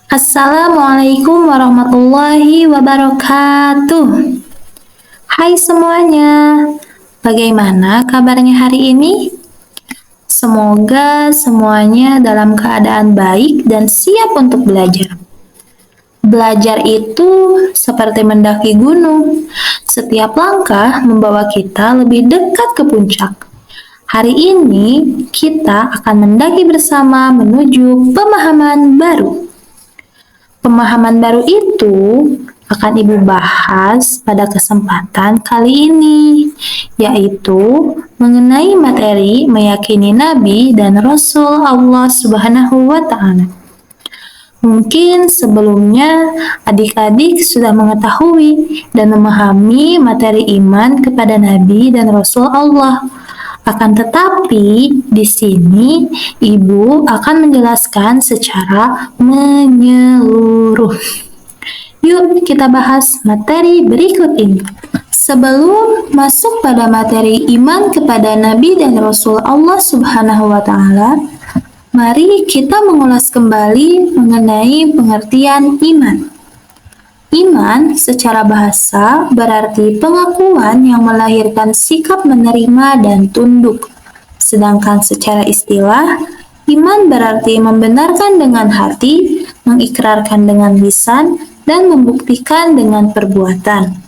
Assalamualaikum warahmatullahi wabarakatuh. Hai semuanya, bagaimana kabarnya hari ini? Semoga semuanya dalam keadaan baik dan siap untuk belajar. Belajar itu seperti mendaki gunung. Setiap langkah membawa kita lebih dekat ke puncak. Hari ini kita akan mendaki bersama menuju pemahaman baru. Pemahaman baru itu akan Ibu bahas pada kesempatan kali ini, yaitu mengenai materi meyakini Nabi dan Rasul Allah Subhanahu wa Ta'ala. Mungkin sebelumnya adik-adik sudah mengetahui dan memahami materi iman kepada Nabi dan Rasul Allah. Akan tetapi, di sini Ibu akan menjelaskan secara menyeluruh. Yuk kita bahas materi berikut ini. Sebelum masuk pada materi iman kepada Nabi dan Rasul Allah Subhanahu wa Ta'ala, mari kita mengulas kembali mengenai pengertian iman. Iman secara bahasa berarti pengakuan yang melahirkan sikap menerima dan tunduk. Sedangkan secara istilah, iman berarti membenarkan dengan hati, mengikrarkan dengan lisan, dan membuktikan dengan perbuatan.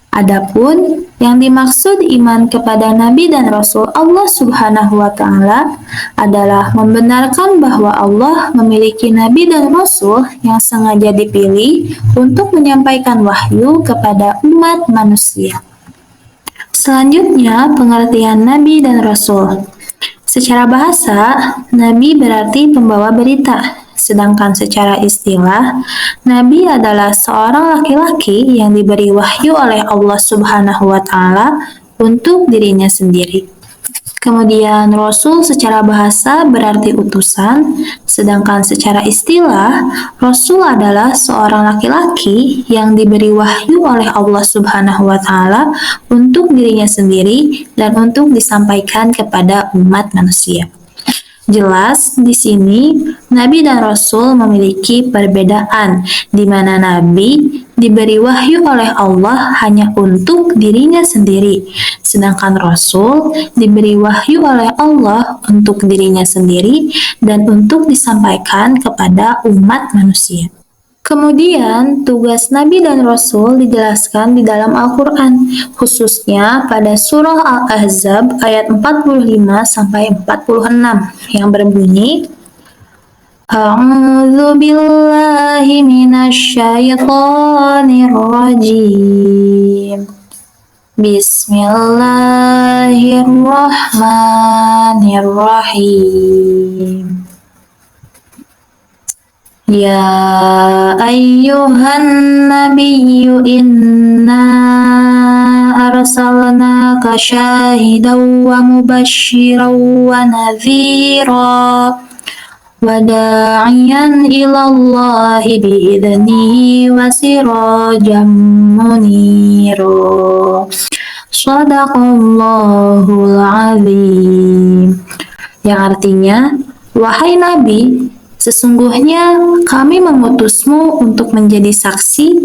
Adapun yang dimaksud iman kepada Nabi dan Rasul Allah Subhanahu wa Ta'ala adalah membenarkan bahwa Allah memiliki Nabi dan Rasul yang sengaja dipilih untuk menyampaikan wahyu kepada umat manusia. Selanjutnya, pengertian Nabi dan Rasul. Secara bahasa, Nabi berarti pembawa berita. Sedangkan secara istilah, Nabi adalah seorang laki-laki yang diberi wahyu oleh Allah Subhanahu wa Ta'ala untuk dirinya sendiri. Kemudian Rasul secara bahasa berarti utusan, sedangkan secara istilah, Rasul adalah seorang laki-laki yang diberi wahyu oleh Allah Subhanahu wa Ta'ala untuk dirinya sendiri dan untuk disampaikan kepada umat manusia. Jelas di sini Nabi dan Rasul memiliki perbedaan, di mana Nabi diberi wahyu oleh Allah hanya untuk dirinya sendiri, sedangkan Rasul diberi wahyu oleh Allah untuk dirinya sendiri dan untuk disampaikan kepada umat manusia. Kemudian, tugas Nabi dan Rasul dijelaskan di dalam Al-Quran, khususnya pada surah Al-Ahzab ayat 45-46 yang berbunyi, A'udzu billahi minasyaitonir rajim. Bismillahirrahmanirrahim. Ya ayyuhan nabiyyu inna arsalnaka syahidan wa mubasysyiran wa nadhira wa da'iyan ilallahi bi'idnihi wa sirajan munira. Shadaqallahul azim. Yang artinya, wahai Nabi, sesungguhnya kami mengutusmu untuk menjadi saksi,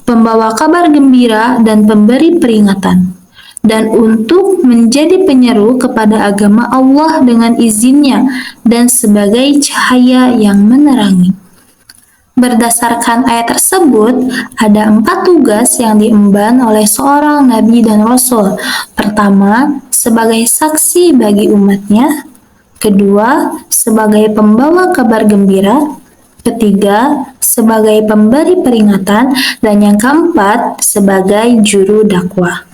pembawa kabar gembira dan pemberi peringatan, dan untuk menjadi penyeru kepada agama Allah dengan izinnya dan sebagai cahaya yang menerangi. Berdasarkan ayat tersebut, ada 4 tugas yang diemban oleh seorang Nabi dan Rasul. Pertama, sebagai saksi bagi umatnya. Kedua, sebagai pembawa kabar gembira. Ketiga, sebagai pemberi peringatan. Dan yang keempat, sebagai juru dakwah.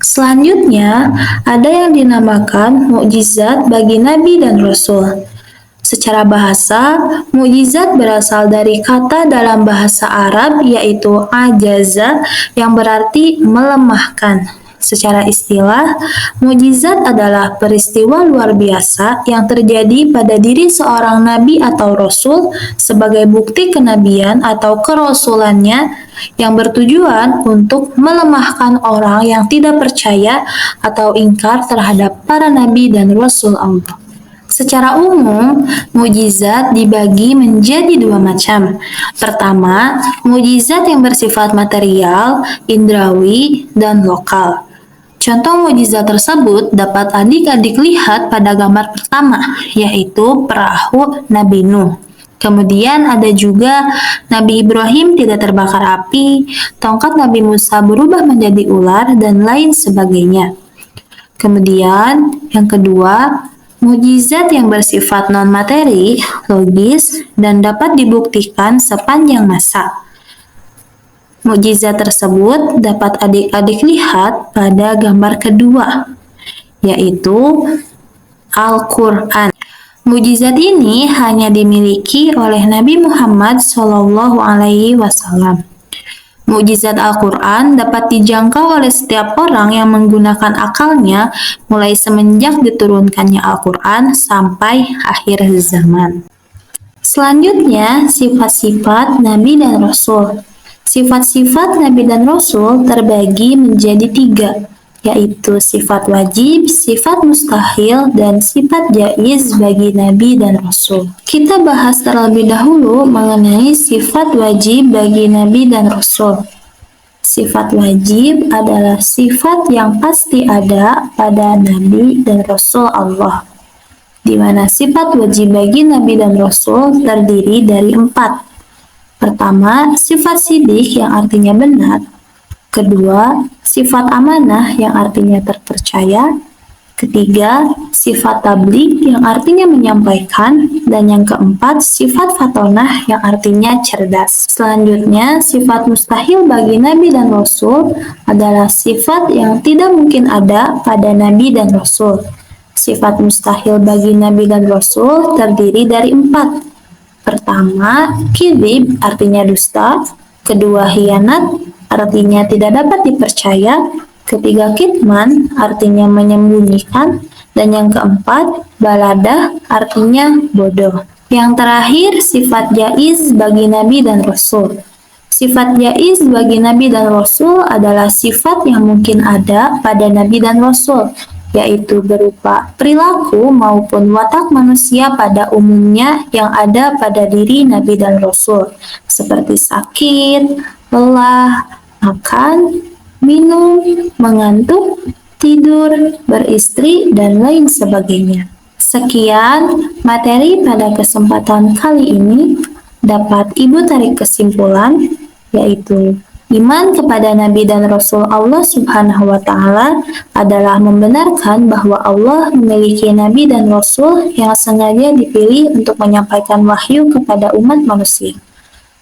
Selanjutnya, ada yang dinamakan mukjizat bagi Nabi dan Rasul. Secara bahasa, mukjizat berasal dari kata dalam bahasa Arab yaitu ajaza yang berarti melemahkan. Secara istilah, mukjizat adalah peristiwa luar biasa yang terjadi pada diri seorang nabi atau rasul sebagai bukti kenabian atau kerasulannya yang bertujuan untuk melemahkan orang yang tidak percaya atau ingkar terhadap para nabi dan rasul Allah. Secara umum, mukjizat dibagi menjadi dua macam. Pertama, mukjizat yang bersifat material, indrawi, dan lokal. Contoh mukjizat tersebut dapat adik-adik lihat pada gambar pertama, yaitu perahu Nabi Nuh. Kemudian ada juga Nabi Ibrahim tidak terbakar api, tongkat Nabi Musa berubah menjadi ular, dan lain sebagainya. Kemudian, yang kedua, mukjizat yang bersifat non-materi, logis, dan dapat dibuktikan sepanjang masa. Mukjizat tersebut dapat adik-adik lihat pada gambar kedua, yaitu Al-Quran. Mukjizat ini hanya dimiliki oleh Nabi Muhammad SAW. Mukjizat Al-Quran dapat dijangkau oleh setiap orang yang menggunakan akalnya mulai semenjak diturunkannya Al-Quran sampai akhir zaman. Selanjutnya, sifat-sifat Nabi dan Rasul. Sifat-sifat Nabi dan Rasul terbagi menjadi 3, yaitu sifat wajib, sifat mustahil, dan sifat jaiz bagi Nabi dan Rasul. Kita bahas terlebih dahulu mengenai sifat wajib bagi Nabi dan Rasul. Sifat wajib adalah sifat yang pasti ada pada Nabi dan Rasul Allah, di mana sifat wajib bagi Nabi dan Rasul terdiri dari 4. Pertama, sifat sidik yang artinya benar. Kedua, sifat amanah yang artinya terpercaya. Ketiga, sifat tabligh yang artinya menyampaikan. Dan yang keempat, sifat fatonah yang artinya cerdas. Selanjutnya, sifat mustahil bagi Nabi dan Rasul adalah sifat yang tidak mungkin ada pada Nabi dan Rasul. Sifat mustahil bagi Nabi dan Rasul terdiri dari 4. Pertama, kidib artinya dusta. Kedua, hianat artinya tidak dapat dipercaya. Ketiga, kitman artinya menyembunyikan. Dan yang keempat, baladah artinya bodoh. Yang terakhir, sifat jaiz bagi Nabi dan Rasul. Sifat jaiz bagi Nabi dan Rasul adalah sifat yang mungkin ada pada Nabi dan Rasul, yaitu berupa perilaku maupun watak manusia pada umumnya yang ada pada diri Nabi dan Rasul, seperti sakit, lelah, makan, minum, mengantuk, tidur, beristri, dan lain sebagainya. Sekian materi pada kesempatan kali ini. Dapat Ibu tarik kesimpulan, yaitu iman kepada Nabi dan Rasul Allah Subhanahu wa Ta'ala adalah membenarkan bahwa Allah memiliki Nabi dan Rasul yang sengaja dipilih untuk menyampaikan wahyu kepada umat manusia.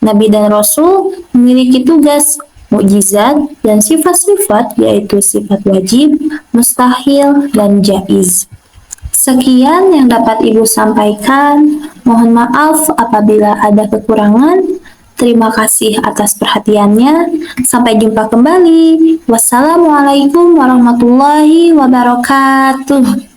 Nabi dan Rasul memiliki tugas, mukjizat, dan sifat-sifat, yaitu sifat wajib, mustahil, dan jaiz. Sekian yang dapat Ibu sampaikan. Mohon maaf apabila ada kekurangan. Terima kasih atas perhatiannya. Sampai jumpa kembali. Wassalamualaikum warahmatullahi wabarakatuh.